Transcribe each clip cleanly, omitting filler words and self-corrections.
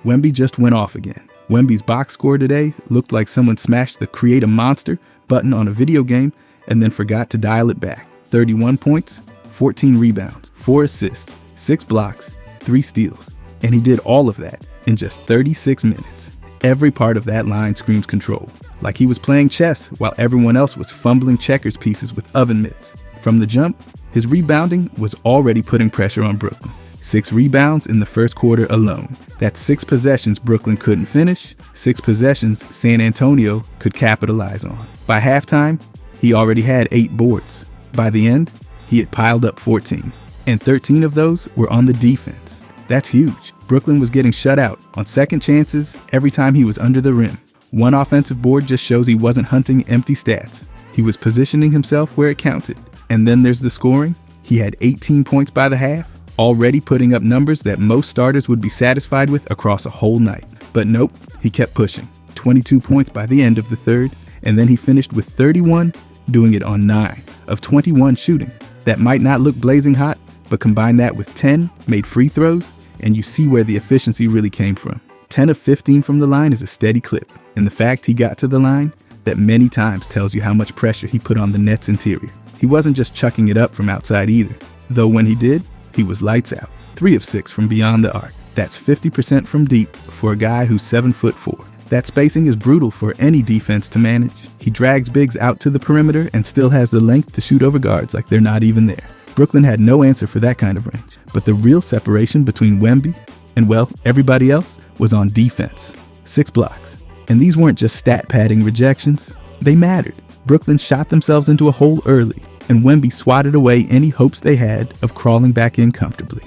Wemby just went off again. Wemby's box score today looked like someone smashed the Create a Monster button on a video game and then forgot to dial it back. 31 points, 14 rebounds, 4 assists, 6 blocks, 3 steals. And he did all of that in just 36 minutes. Every part of that line screams control, like he was playing chess while everyone else was fumbling checkers pieces with oven mitts. From the jump, his rebounding was already putting pressure on Brooklyn. 6 rebounds in the first quarter alone. That's 6 possessions Brooklyn couldn't finish, 6 possessions San Antonio could capitalize on. By halftime, he already had 8 boards. By the end, he had piled up 14, and 13 of those were on the defense. That's huge. Brooklyn was getting shut out on second chances every time he was under the rim. One offensive board just shows he wasn't hunting empty stats. He was positioning himself where it counted. And then there's the scoring. He had 18 points by the half, already putting up numbers that most starters would be satisfied with across a whole night. But nope, he kept pushing. 22 points by the end of the third, and then he finished with 31, doing it on 9 of 21 shooting. That might not look blazing hot, but combine that with 10 made free throws, and you see where the efficiency really came from. 10 of 15 from the line is a steady clip, and the fact he got to the line that many times tells you how much pressure he put on the net's interior. He wasn't just chucking it up from outside either, though when he did, he was lights out. 3 of 6 from beyond the arc. That's 50% from deep for a guy who's 7'4". That spacing is brutal for any defense to manage. He drags bigs out to the perimeter and still has the length to shoot over guards like they're not even there. Brooklyn had no answer for that kind of range, but the real separation between Wemby and, well, everybody else was on defense. 6 blocks. And these weren't just stat padding rejections. They mattered. Brooklyn shot themselves into a hole early, and Wemby swatted away any hopes they had of crawling back in comfortably.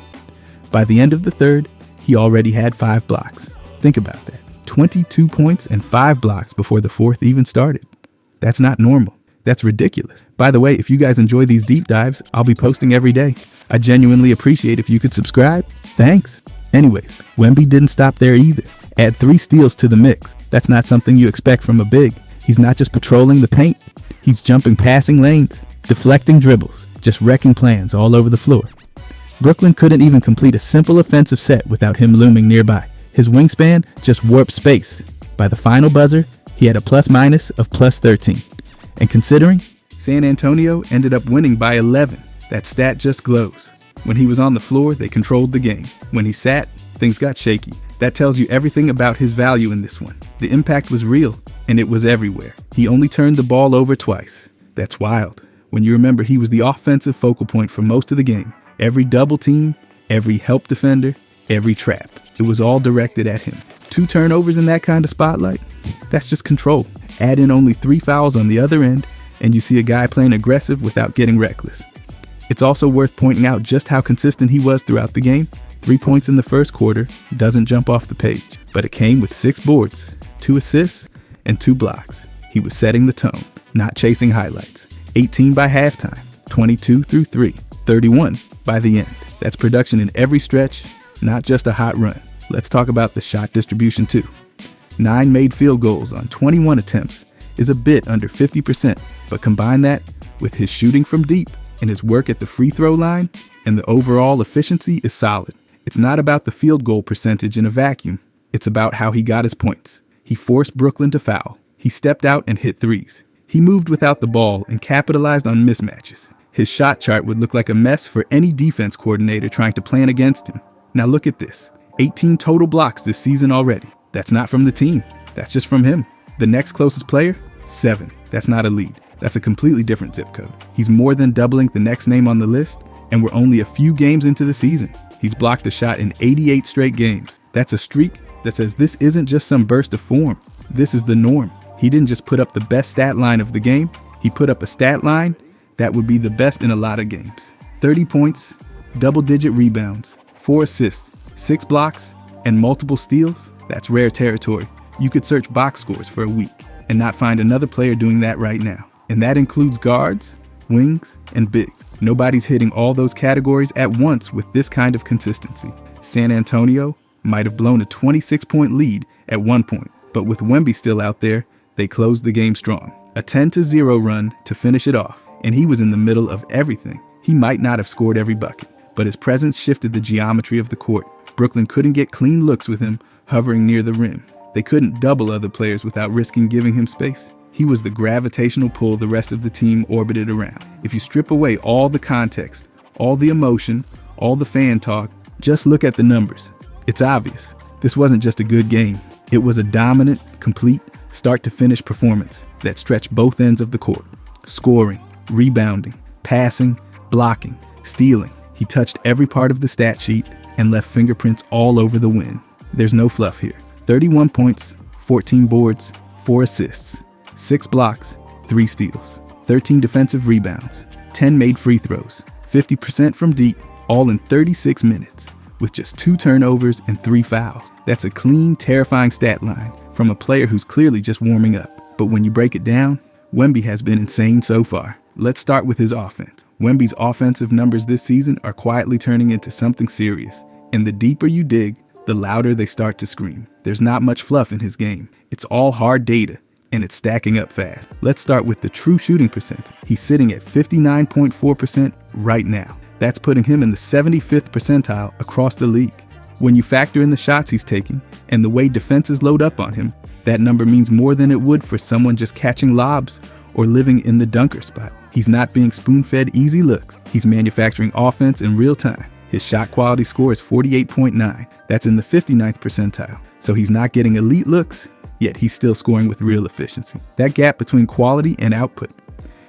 By the end of the third, he already had 5 blocks. Think about that. 22 points and 5 blocks before the fourth even started. That's not normal. That's ridiculous. By the way, if you guys enjoy these deep dives, I'll be posting every day. I genuinely appreciate if you could subscribe. Thanks. Anyways, Wemby didn't stop there either. Add 3 steals to the mix. That's not something you expect from a big. He's not just patrolling the paint. He's jumping passing lanes, deflecting dribbles, just wrecking plans all over the floor. Brooklyn couldn't even complete a simple offensive set without him looming nearby. His wingspan just warped space. By the final buzzer, he had a plus-minus of plus 13. And considering, San Antonio ended up winning by 11. That stat just glows. When he was on the floor, they controlled the game. When he sat, things got shaky. That tells you everything about his value in this one. The impact was real, and it was everywhere. He only turned the ball over twice. That's wild, when you remember he was the offensive focal point for most of the game. Every double team, every help defender, every trap. It was all directed at him. 2 turnovers in that kind of spotlight? That's just control. Add in only 3 fouls on the other end, and you see a guy playing aggressive without getting reckless. It's also worth pointing out just how consistent he was throughout the game. 3 points in the first quarter doesn't jump off the page, but it came with 6 boards, 2 assists, and 2 blocks. He was setting the tone, not chasing highlights. 18 by halftime, 22 through 3, 31 by the end. That's production in every stretch, not just a hot run. Let's talk about the shot distribution too. 9 made field goals on 21 attempts is a bit under 50%, but combine that with his shooting from deep and his work at the free throw line, and the overall efficiency is solid. It's not about the field goal percentage in a vacuum. It's about how he got his points. He forced Brooklyn to foul. He stepped out and hit threes. He moved without the ball and capitalized on mismatches. His shot chart would look like a mess for any defense coordinator trying to plan against him. Now look at this. 18 total blocks this season already. That's not from the team. That's just from him. The next closest player? 7. That's not a lead. That's a completely different zip code. He's more than doubling the next name on the list, and we're only a few games into the season. He's blocked a shot in 88 straight games. That's a streak that says this isn't just some burst of form. This is the norm. He didn't just put up the best stat line of the game. He put up a stat line that would be the best in a lot of games. 30 points, double-digit rebounds, 4 assists, 6 blocks, and multiple steals. That's rare territory. You could search box scores for a week and not find another player doing that right now. And that includes guards, wings, and bigs. Nobody's hitting all those categories at once with this kind of consistency. San Antonio might have blown a 26-point lead at one point, but with Wemby still out there, they closed the game strong. A 10-0 run to finish it off, and he was in the middle of everything. He might not have scored every bucket, but his presence shifted the geometry of the court. Brooklyn couldn't get clean looks with him hovering near the rim. They couldn't double other players without risking giving him space. He was the gravitational pull the rest of the team orbited around. If you strip away all the context, all the emotion, all the fan talk, just look at the numbers. It's obvious. This wasn't just a good game. It was a dominant, complete, start-to-finish performance that stretched both ends of the court. Scoring, rebounding, passing, blocking, stealing. He touched every part of the stat sheet and left fingerprints all over the win. There's no fluff here. 31 points, 14 boards, 4 assists, 6 blocks, 3 steals, 13 defensive rebounds, 10 made free throws, 50% from deep, all in 36 minutes, with just 2 turnovers and 3 fouls. That's a clean, terrifying stat line from a player who's clearly just warming up. But when you break it down, Wemby has been insane so far. Let's start with his offense. Wemby's offensive numbers this season are quietly turning into something serious. And the deeper you dig, the louder they start to scream. There's not much fluff in his game. It's all hard data, and it's stacking up fast. Let's start with the true shooting percentage. He's sitting at 59.4% right now. That's putting him in the 75th percentile across the league. When you factor in the shots he's taking and the way defenses load up on him, that number means more than it would for someone just catching lobs or living in the dunker spot. He's not being spoon-fed easy looks. He's manufacturing offense in real time. His shot quality score is 48.9. That's in the 59th percentile. So he's not getting elite looks, yet he's still scoring with real efficiency. That gap between quality and output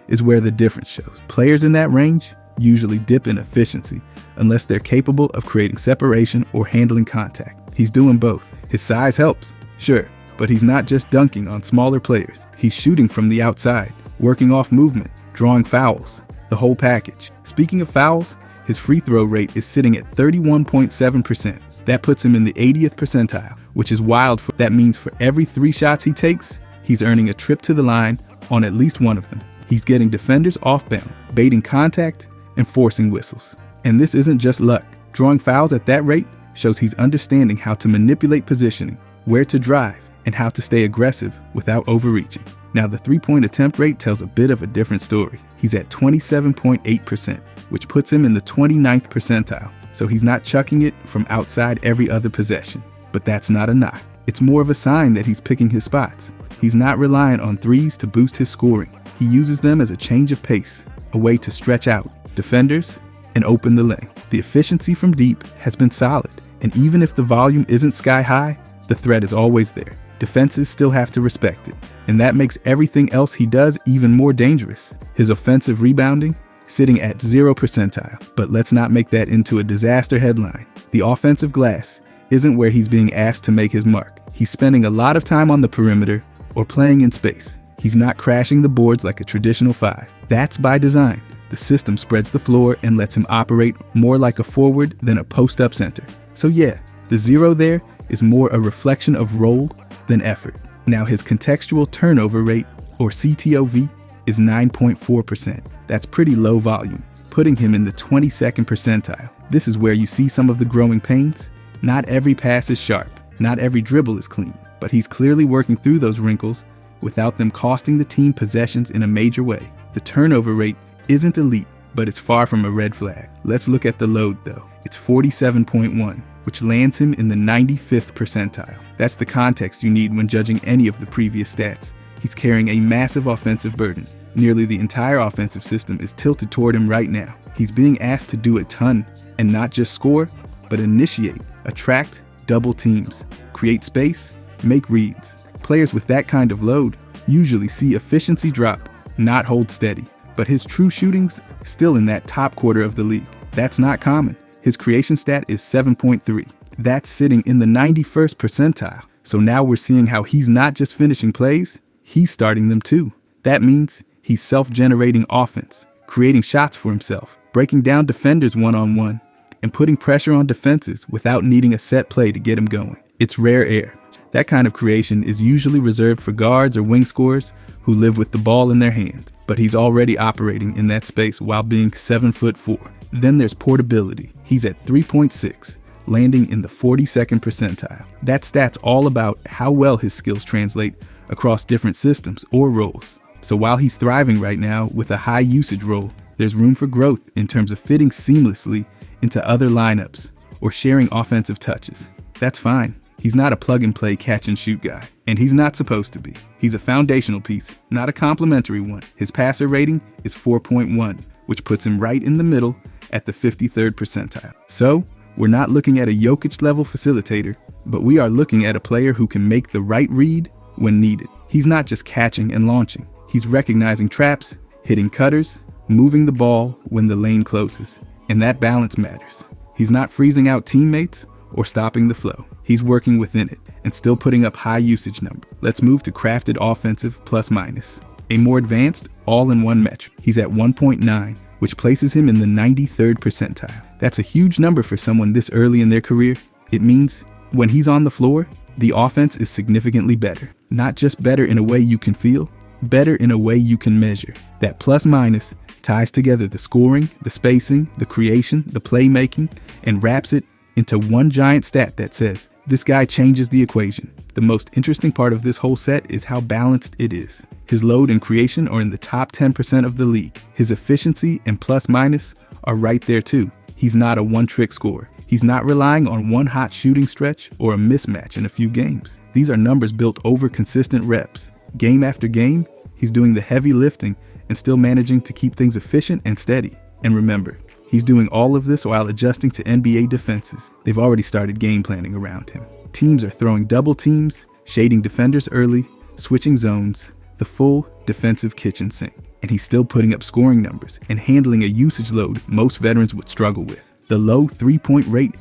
is where the difference shows. Players in that range usually dip in efficiency unless they're capable of creating separation or handling contact. He's doing both. His size helps, sure, but he's not just dunking on smaller players. He's shooting from the outside, working off movement, drawing fouls, the whole package. Speaking of fouls, his free throw rate is sitting at 31.7%. That puts him in the 80th percentile, which is wild. That means for every 3 shots he takes, he's earning a trip to the line on at least one of them. He's getting defenders off-bound, baiting contact, and forcing whistles. And this isn't just luck. Drawing fouls at that rate shows he's understanding how to manipulate positioning, where to drive, and how to stay aggressive without overreaching. Now the 3-point attempt rate tells a bit of a different story. He's at 27.8%, which puts him in the 29th percentile. So he's not chucking it from outside every other possession. But that's not a knock. It's more of a sign that he's picking his spots. He's not relying on threes to boost his scoring. He uses them as a change of pace, a way to stretch out defenders and open the lane. The efficiency from deep has been solid, and even if the volume isn't sky high, the threat is always there. Defenses still have to respect it, and that makes everything else he does even more dangerous. His offensive rebounding, sitting at 0 percentile, but let's not make that into a disaster headline. The offensive glass isn't where he's being asked to make his mark. He's spending a lot of time on the perimeter or playing in space. He's not crashing the boards like a traditional 5. That's by design. The system spreads the floor and lets him operate more like a forward than a post-up center. So yeah, the 0 there is more a reflection of role than effort. Now his contextual turnover rate, or CTOV, is 9.4%. That's pretty low volume, putting him in the 22nd percentile. This is where you see some of the growing pains. Not every pass is sharp, not every dribble is clean, but he's clearly working through those wrinkles without them costing the team possessions in a major way. The turnover rate isn't elite, but it's far from a red flag. Let's look at the load though. It's 47.1, which lands him in the 95th percentile. That's the context you need when judging any of the previous stats. He's carrying a massive offensive burden. Nearly the entire offensive system is tilted toward him right now. He's being asked to do a ton, and not just score, but initiate, attract, double teams, create space, make reads. Players with that kind of load usually see efficiency drop, not hold steady. But his true shooting's still in that top quarter of the league. That's not common. His creation stat is 7.3. That's sitting in the 91st percentile. So now we're seeing how he's not just finishing plays, he's starting them too. That means he's self-generating offense, creating shots for himself, breaking down defenders one-on-one, and putting pressure on defenses without needing a set play to get him going. It's rare air. That kind of creation is usually reserved for guards or wing scorers who live with the ball in their hands, but he's already operating in that space while being 7'4". Then there's portability. He's at 3.6, landing in the 42nd percentile. That stat's all about how well his skills translate across different systems or roles. So while he's thriving right now with a high usage role, there's room for growth in terms of fitting seamlessly into other lineups or sharing offensive touches. That's fine. He's not a plug-and-play catch-and-shoot guy, and he's not supposed to be. He's a foundational piece, not a complimentary one. His passer rating is 4.1, which puts him right in the middle at the 53rd percentile. So, we're not looking at a Jokic-level facilitator, but we are looking at a player who can make the right read when needed. He's not just catching and launching. He's recognizing traps, hitting cutters, moving the ball when the lane closes. And that balance matters. He's not freezing out teammates or stopping the flow. He's working within it and still putting up high usage numbers. Let's move to crafted offensive plus minus, a more advanced all-in-one metric. He's at 1.9, which places him in the 93rd percentile. That's a huge number for someone this early in their career. It means when he's on the floor, the offense is significantly better. Not just better in a way you can feel, better in a way you can measure. That plus minus ties together the scoring, the spacing, the creation, the playmaking, and wraps it into one giant stat that says, this guy changes the equation. The most interesting part of this whole set is how balanced it is. His load and creation are in the top 10% of the league. His efficiency and plus minus are right there too. He's not a one-trick scorer. He's not relying on one hot shooting stretch or a mismatch in a few games. These are numbers built over consistent reps. Game after game, he's doing the heavy lifting and still managing to keep things efficient and steady. And remember, he's doing all of this while adjusting to NBA defenses. They've already started game planning around him. Teams are throwing double teams, shading defenders early, switching zones, the full defensive kitchen sink. And he's still putting up scoring numbers and handling a usage load most veterans would struggle with. The low three-point rate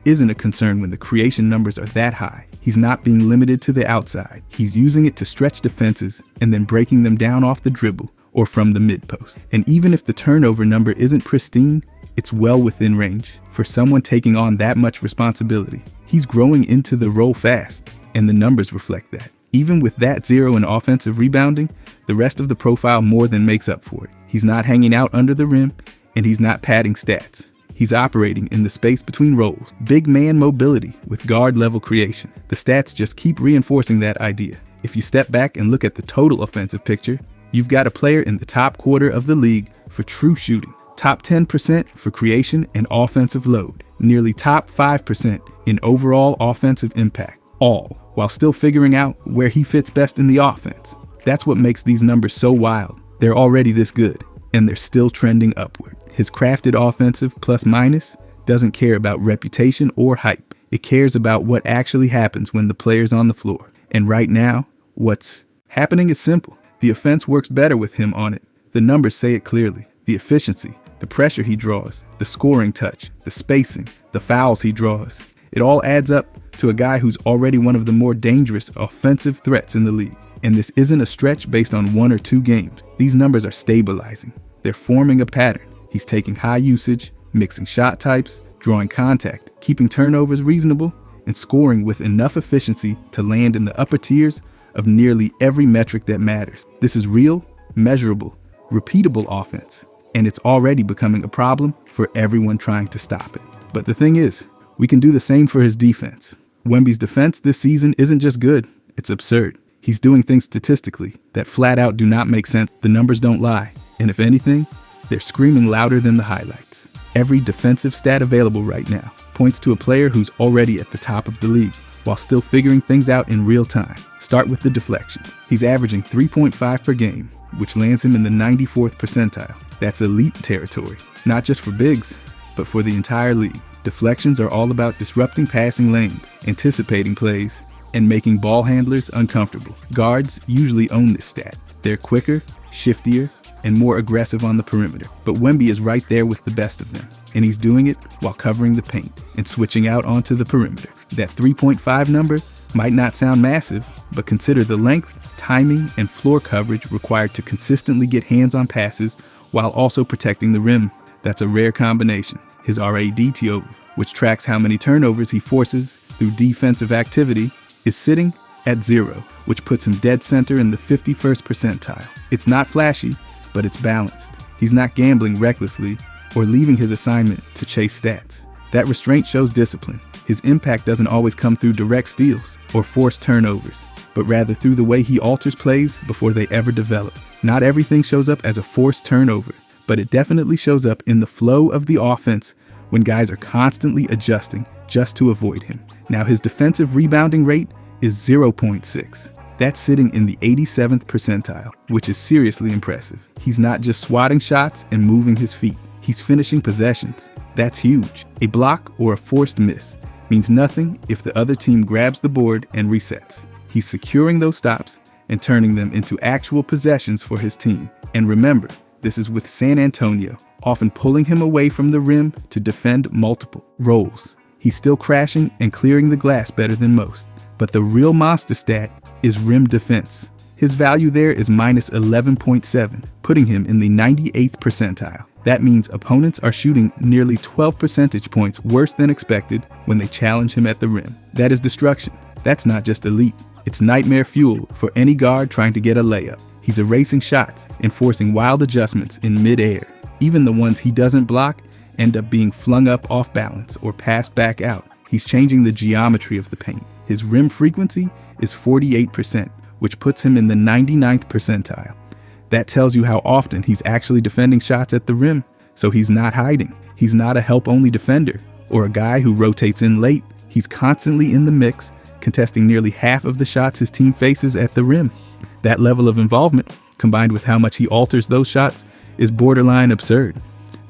isn't a concern when the creation numbers are that high. He's not being limited to the outside. He's using it to stretch defenses and then breaking them down off the dribble or from the mid-post. And even if the turnover number isn't pristine, it's well within range for someone taking on that much responsibility. He's growing into the role fast, and the numbers reflect that. Even with that zero in offensive rebounding, the rest of the profile more than makes up for it. He's not hanging out under the rim, and he's not padding stats. He's operating in the space between roles, big man mobility with guard-level creation. The stats just keep reinforcing that idea. If you step back and look at the total offensive picture, you've got a player in the top quarter of the league for true shooting, top 10% for creation and offensive load, nearly top 5% in overall offensive impact, all while still figuring out where he fits best in the offense. That's what makes these numbers so wild. They're already this good, and they're still trending upward. His crafted offensive plus minus doesn't care about reputation or hype. It cares about what actually happens when the player's on the floor. And right now, what's happening is simple. The offense works better with him on it. The numbers say it clearly. The efficiency, the pressure he draws, the scoring touch, the spacing, the fouls he draws. It all adds up to a guy who's already one of the more dangerous offensive threats in the league. And this isn't a stretch based on 1 or 2 games. These numbers are stabilizing. They're forming a pattern. He's taking high usage, mixing shot types, drawing contact, keeping turnovers reasonable, and scoring with enough efficiency to land in the upper tiers of nearly every metric that matters. This is real, measurable, repeatable offense, and it's already becoming a problem for everyone trying to stop it. But the thing is, we can do the same for his defense. Wemby's defense this season isn't just good, it's absurd. He's doing things statistically that flat out do not make sense. The numbers don't lie, and if anything, they're screaming louder than the highlights. Every defensive stat available right now points to a player who's already at the top of the league, while still figuring things out in real time. Start with the deflections. He's averaging 3.5 per game, which lands him in the 94th percentile. That's elite territory, not just for bigs, but for the entire league. Deflections are all about disrupting passing lanes, anticipating plays, and making ball handlers uncomfortable. Guards usually own this stat. They're quicker, shiftier, and more aggressive on the perimeter. But Wemby is right there with the best of them, and he's doing it while covering the paint and switching out onto the perimeter. That 3.5 number might not sound massive, but consider the length, timing, and floor coverage required to consistently get hands on passes while also protecting the rim. That's a rare combination. His RADTO, which tracks how many turnovers he forces through defensive activity, is sitting at 0, which puts him dead center in the 51st percentile. It's not flashy, but it's balanced. He's not gambling recklessly or leaving his assignment to chase stats. That restraint shows discipline. His impact doesn't always come through direct steals or forced turnovers, but rather through the way he alters plays before they ever develop. Not everything shows up as a forced turnover, but it definitely shows up in the flow of the offense when guys are constantly adjusting just to avoid him. Now his defensive rebounding rate is 0.6. That's sitting in the 87th percentile, which is seriously impressive. He's not just swatting shots and moving his feet. He's finishing possessions. That's huge. A block or a forced miss means nothing if the other team grabs the board and resets. He's securing those stops and turning them into actual possessions for his team. And remember, this is with San Antonio, often pulling him away from the rim to defend multiple roles. He's still crashing and clearing the glass better than most. But the real monster stat is rim defense. His value there is minus 11.7, putting him in the 98th percentile. That means opponents are shooting nearly 12 percentage points worse than expected when they challenge him at the rim. That is destruction. That's not just elite. It's nightmare fuel for any guard trying to get a layup. He's erasing shots and forcing wild adjustments in midair. Even the ones he doesn't block end up being flung up off balance or passed back out. He's changing the geometry of the paint. His rim frequency is 48%, which puts him in the 99th percentile. That tells you how often he's actually defending shots at the rim. So he's not hiding. He's not a help-only defender or a guy who rotates in late. He's constantly in the mix, contesting nearly half of the shots his team faces at the rim. That level of involvement, combined with how much he alters those shots, is borderline absurd.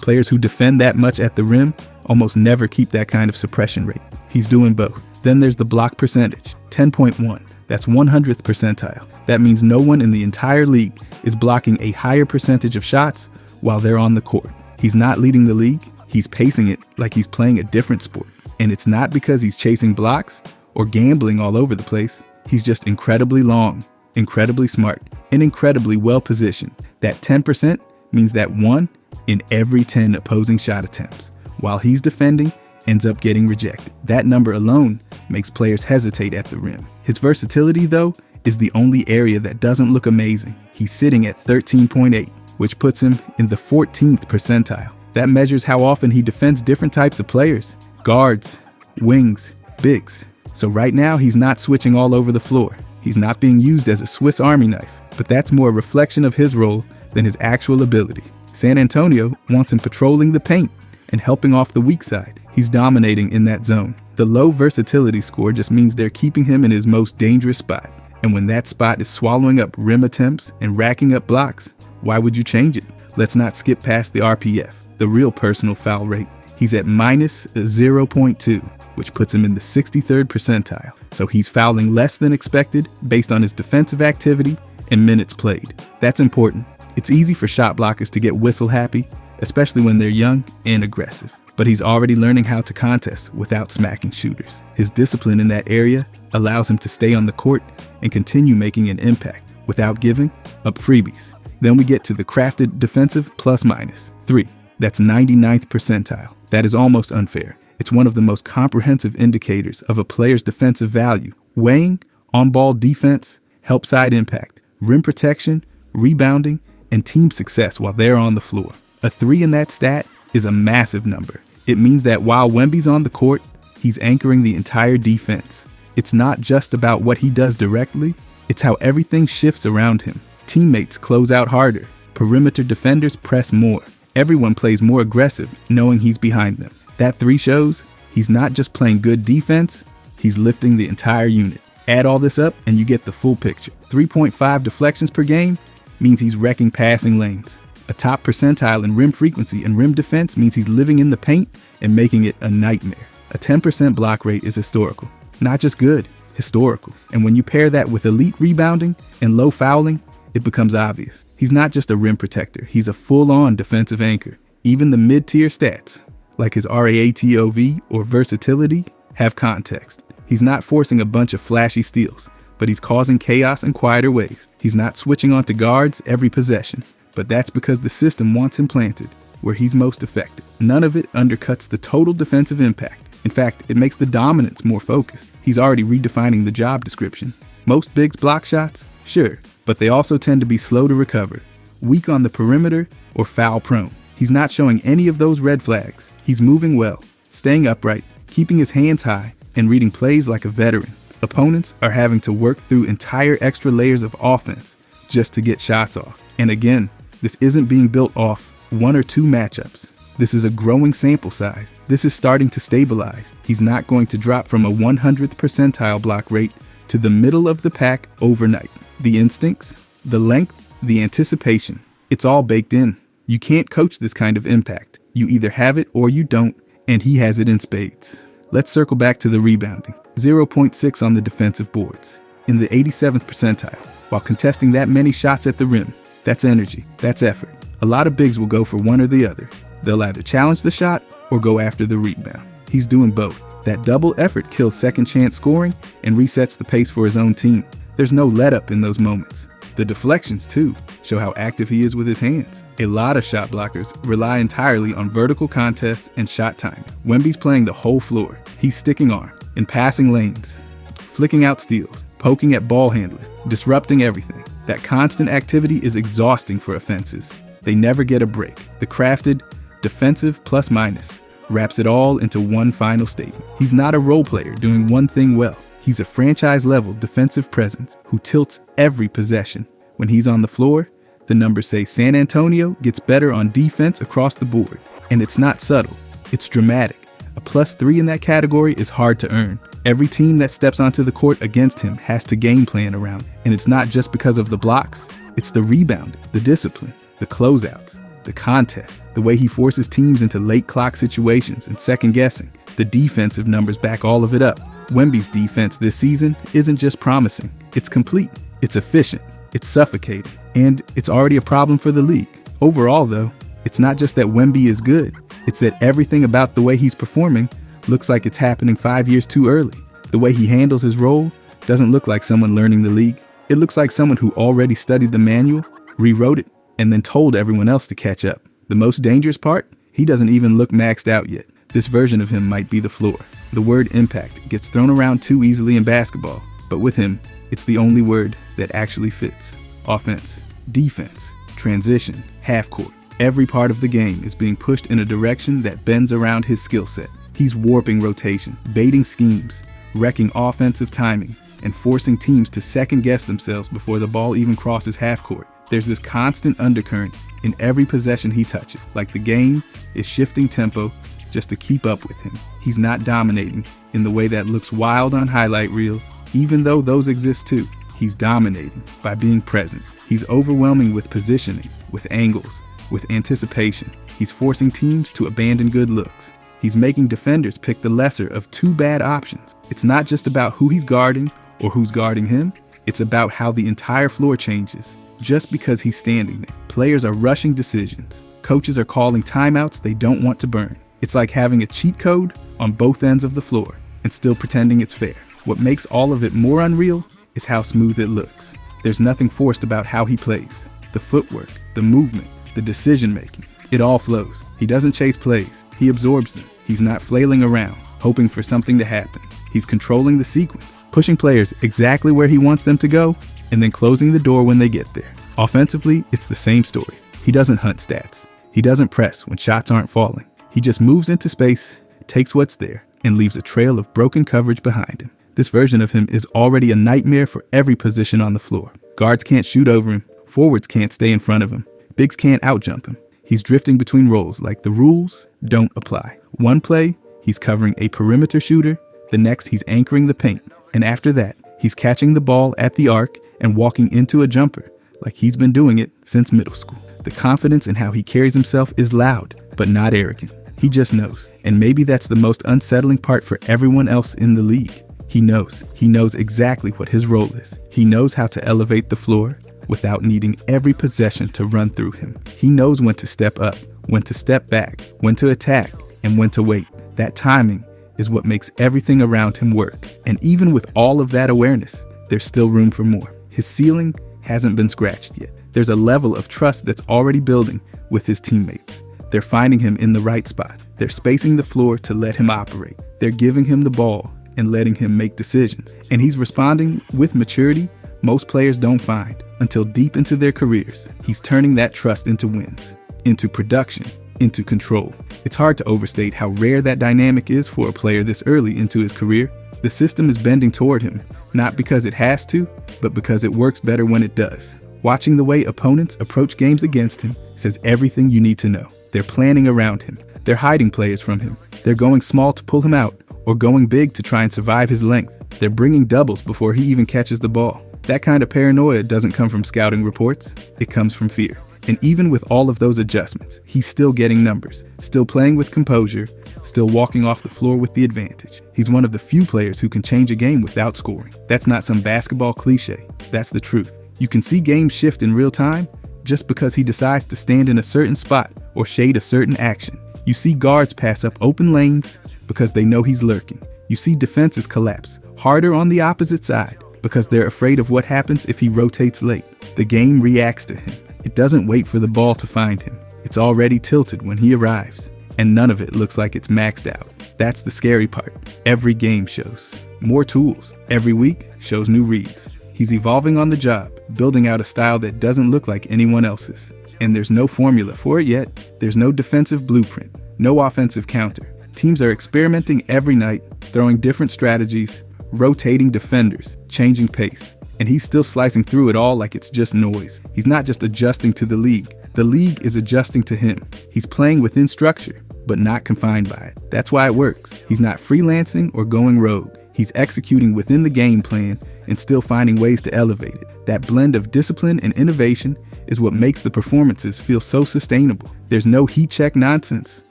Players who defend that much at the rim almost never keep that kind of suppression rate. He's doing both. Then there's the block percentage, 10.1. That's 100th percentile. That means no one in the entire league is blocking a higher percentage of shots while they're on the court. He's not leading the league, he's pacing it like he's playing a different sport. And it's not because he's chasing blocks or gambling all over the place. He's just incredibly long, incredibly smart, and incredibly well positioned. That 10% means that 1 in every 10 opposing shot attempts, while he's defending, ends up getting rejected. That number alone makes players hesitate at the rim. His versatility, though, is the only area that doesn't look amazing. He's sitting at 13.8, which puts him in the 14th percentile. That measures how often he defends different types of players: guards, wings, bigs. So right now, he's not switching all over the floor. He's not being used as a Swiss Army knife, but that's more a reflection of his role than his actual ability. San Antonio wants him patrolling the paint and helping off the weak side. He's dominating in that zone. The low versatility score just means they're keeping him in his most dangerous spot. And when that spot is swallowing up rim attempts and racking up blocks, why would you change it? Let's not skip past the RPF, the real personal foul rate. He's at minus 0.2, which puts him in the 63rd percentile. So he's fouling less than expected based on his defensive activity and minutes played. That's important. It's easy for shot blockers to get whistle happy, especially when they're young and aggressive. But he's already learning how to contest without smacking shooters. His discipline in that area allows him to stay on the court and continue making an impact without giving up freebies. Then we get to the crafted defensive plus minus 3. That's 99th percentile. That is almost unfair. It's one of the most comprehensive indicators of a player's defensive value, weighing on-ball defense, help side impact, rim protection, rebounding, and team success while they're on the floor. A 3 in that stat is a massive number. It means that while Wemby's on the court, he's anchoring the entire defense. It's not just about what he does directly, it's how everything shifts around him. Teammates close out harder. Perimeter defenders press more. Everyone plays more aggressive, knowing he's behind them. That 3 shows he's not just playing good defense, he's lifting the entire unit. Add all this up and you get the full picture. 3.5 deflections per game means he's wrecking passing lanes. A top percentile in rim frequency and rim defense means he's living in the paint and making it a nightmare. A 10% block rate is historical. Not just good, historical. And when you pair that with elite rebounding and low fouling, it becomes obvious. He's not just a rim protector, he's a full-on defensive anchor. Even the mid-tier stats, like his RAATOV or versatility, have context. He's not forcing a bunch of flashy steals, but he's causing chaos in quieter ways. He's not switching onto guards every possession, but that's because the system wants him planted where he's most effective. None of it undercuts the total defensive impact. In fact, it makes the dominance more focused. He's already redefining the job description. Most bigs block shots, sure, but they also tend to be slow to recover, weak on the perimeter, or foul prone. He's not showing any of those red flags. He's moving well, staying upright, keeping his hands high, and reading plays like a veteran. Opponents are having to work through entire extra layers of offense just to get shots off. And again, this isn't being built off 1 or 2 matchups. This is a growing sample size. This is starting to stabilize. He's not going to drop from a 100th percentile block rate to the middle of the pack overnight. The instincts, the length, the anticipation, it's all baked in. You can't coach this kind of impact. You either have it or you don't, and he has it in spades. Let's circle back to the rebounding. 0.6 on the defensive boards, in the 87th percentile, while contesting that many shots at the rim. That's energy, that's effort. A lot of bigs will go for one or the other. They'll either challenge the shot or go after the rebound. He's doing both. That double effort kills second chance scoring and resets the pace for his own team. There's no let up in those moments. The deflections, too, show how active he is with his hands. A lot of shot blockers rely entirely on vertical contests and shot timing. Wemby's playing the whole floor. He's sticking arm, in passing lanes, flicking out steals, poking at ball handler, disrupting everything. That constant activity is exhausting for offenses. They never get a break. The crafted, defensive plus minus wraps it all into one final statement. He's not a role player doing one thing well. He's a franchise-level defensive presence who tilts every possession. When he's on the floor, the numbers say San Antonio gets better on defense across the board. And it's not subtle, it's dramatic. A +3 in that category is hard to earn. Every team that steps onto the court against him has to game plan around. And it's not just because of the blocks, it's the rebound, the discipline, the closeouts, the contest, the way he forces teams into late clock situations and second guessing. The defensive numbers back all of it up. Wemby's defense this season isn't just promising, it's complete, it's efficient, it's suffocating, and it's already a problem for the league. Overall though, it's not just that Wemby is good, it's that everything about the way he's performing looks like it's happening 5 years too early. The way he handles his role doesn't look like someone learning the league. It looks like someone who already studied the manual, rewrote it, and then told everyone else to catch up. The most dangerous part? He doesn't even look maxed out yet. This version of him might be the floor. The word impact gets thrown around too easily in basketball, but with him, it's the only word that actually fits. Offense, defense, transition, half court. Every part of the game is being pushed in a direction that bends around his skill set. He's warping rotation, baiting schemes, wrecking offensive timing, and forcing teams to second guess themselves before the ball even crosses half court. There's this constant undercurrent in every possession he touches, like the game is shifting tempo just to keep up with him. He's not dominating in the way that looks wild on highlight reels, even though those exist too. He's dominating by being present. He's overwhelming with positioning, with angles, with anticipation. He's forcing teams to abandon good looks. He's making defenders pick the lesser of two bad options. It's not just about who he's guarding or who's guarding him. It's about how the entire floor changes just because he's standing there. Players are rushing decisions. Coaches are calling timeouts they don't want to burn. It's like having a cheat code on both ends of the floor and still pretending it's fair. What makes all of it more unreal is how smooth it looks. There's nothing forced about how he plays. The footwork, the movement, the decision making, it all flows. He doesn't chase plays, he absorbs them. He's not flailing around, hoping for something to happen. He's controlling the sequence, pushing players exactly where he wants them to go, and then closing the door when they get there. Offensively, it's the same story. He doesn't hunt stats. He doesn't press when shots aren't falling. He just moves into space, takes what's there, and leaves a trail of broken coverage behind him. This version of him is already a nightmare for every position on the floor. Guards can't shoot over him. Forwards can't stay in front of him. Bigs can't outjump him. He's drifting between roles like the rules don't apply. One play, he's covering a perimeter shooter. The next, he's anchoring the paint. And after that, he's catching the ball at the arc and walking into a jumper like he's been doing it since middle school. The confidence in how he carries himself is loud, but not arrogant. He just knows. And maybe that's the most unsettling part for everyone else in the league. He knows. He knows exactly what his role is. He knows how to elevate the floor without needing every possession to run through him. He knows when to step up, when to step back, when to attack, and when to wait. That timing is what makes everything around him work. And even with all of that awareness, there's still room for more. His ceiling hasn't been scratched yet. There's a level of trust that's already building with his teammates. They're finding him in the right spot. They're spacing the floor to let him operate. They're giving him the ball and letting him make decisions. And he's responding with maturity most players don't find until deep into their careers. He's turning that trust into wins, into production, into control. It's hard to overstate how rare that dynamic is for a player this early into his career. The system is bending toward him, not because it has to, but because it works better when it does. Watching the way opponents approach games against him says everything you need to know. They're planning around him. They're hiding players from him. They're going small to pull him out, or going big to try and survive his length. They're bringing doubles before he even catches the ball. That kind of paranoia doesn't come from scouting reports. It comes from fear. And even with all of those adjustments, he's still getting numbers, still playing with composure, still walking off the floor with the advantage. He's one of the few players who can change a game without scoring. That's not some basketball cliche. That's the truth. You can see games shift in real time just because he decides to stand in a certain spot or shade a certain action. You see guards pass up open lanes because they know he's lurking. You see defenses collapse harder on the opposite side because they're afraid of what happens if he rotates late. The game reacts to him. It doesn't wait for the ball to find him. It's already tilted when he arrives, and none of it looks like it's maxed out. That's the scary part. Every game shows more tools. Every week shows new reads. He's evolving on the job, building out a style that doesn't look like anyone else's. And there's no formula for it yet. There's no defensive blueprint, no offensive counter. Teams are experimenting every night, throwing different strategies, rotating defenders, changing pace. And he's still slicing through it all like it's just noise. He's not just adjusting to the league is adjusting to him. He's playing within structure, but not confined by it. That's why it works. He's not freelancing or going rogue. He's executing within the game plan and still finding ways to elevate it. That blend of discipline and innovation is what makes the performances feel so sustainable. There's no heat check nonsense.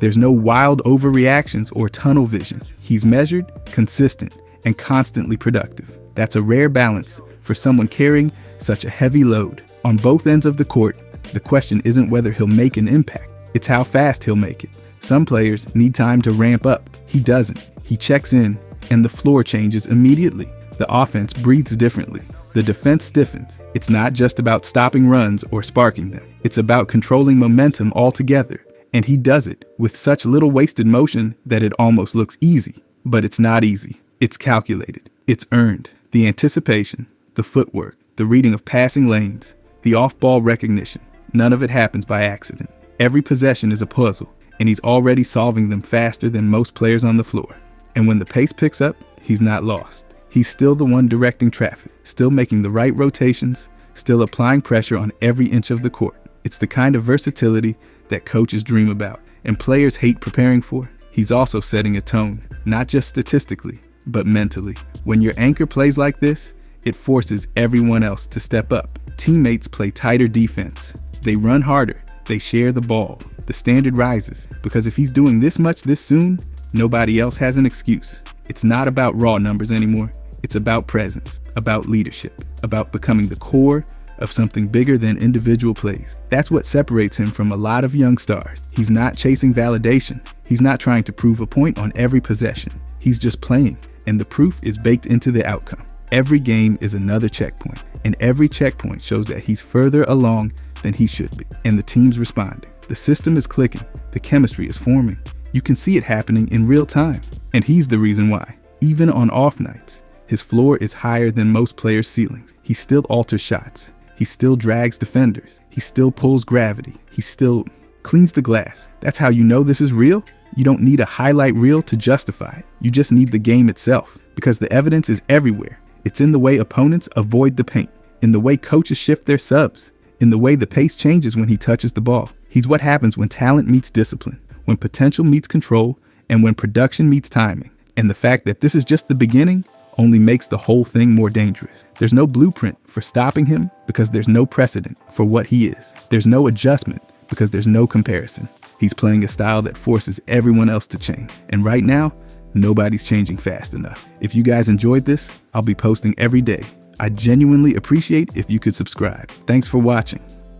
There's no wild overreactions or tunnel vision. He's measured, consistent, and constantly productive. That's a rare balance for someone carrying such a heavy load. On both ends of the court, the question isn't whether he'll make an impact, it's how fast he'll make it. Some players need time to ramp up. He doesn't. He checks in, and the floor changes immediately. The offense breathes differently. The defense stiffens. It's not just about stopping runs or sparking them. It's about controlling momentum altogether. And he does it with such little wasted motion that it almost looks easy. But it's not easy. It's calculated. It's earned. The anticipation, the footwork, the reading of passing lanes, the off-ball recognition. None of it happens by accident. Every possession is a puzzle, and he's already solving them faster than most players on the floor. And when the pace picks up, he's not lost. He's still the one directing traffic, still making the right rotations, still applying pressure on every inch of the court. It's the kind of versatility that coaches dream about and players hate preparing for. He's also setting a tone, not just statistically, but mentally. When your anchor plays like this, it forces everyone else to step up. Teammates play tighter defense. They run harder. They share the ball. The standard rises because if he's doing this much this soon, nobody else has an excuse. It's not about raw numbers anymore. It's about presence, about leadership, about becoming the core of something bigger than individual plays. That's what separates him from a lot of young stars. He's not chasing validation. He's not trying to prove a point on every possession. He's just playing, and the proof is baked into the outcome. Every game is another checkpoint, and every checkpoint shows that he's further along than he should be, and the team's responding. The system is clicking. The chemistry is forming. You can see it happening in real time, and he's the reason why. Even on off nights, his floor is higher than most players' ceilings. He still alters shots. He still drags defenders. He still pulls gravity. He still cleans the glass. That's how you know this is real. You don't need a highlight reel to justify it. You just need the game itself, because the evidence is everywhere. It's in the way opponents avoid the paint, in the way coaches shift their subs, in the way the pace changes when he touches the ball. He's what happens when talent meets discipline, when potential meets control, and when production meets timing. And the fact that this is just the beginning only makes the whole thing more dangerous. There's no blueprint for stopping him because there's no precedent for what he is. There's no adjustment because there's no comparison. He's playing a style that forces everyone else to change. And right now, nobody's changing fast enough. If you guys enjoyed this, I'll be posting every day. I genuinely appreciate if you could subscribe. Thanks for watching.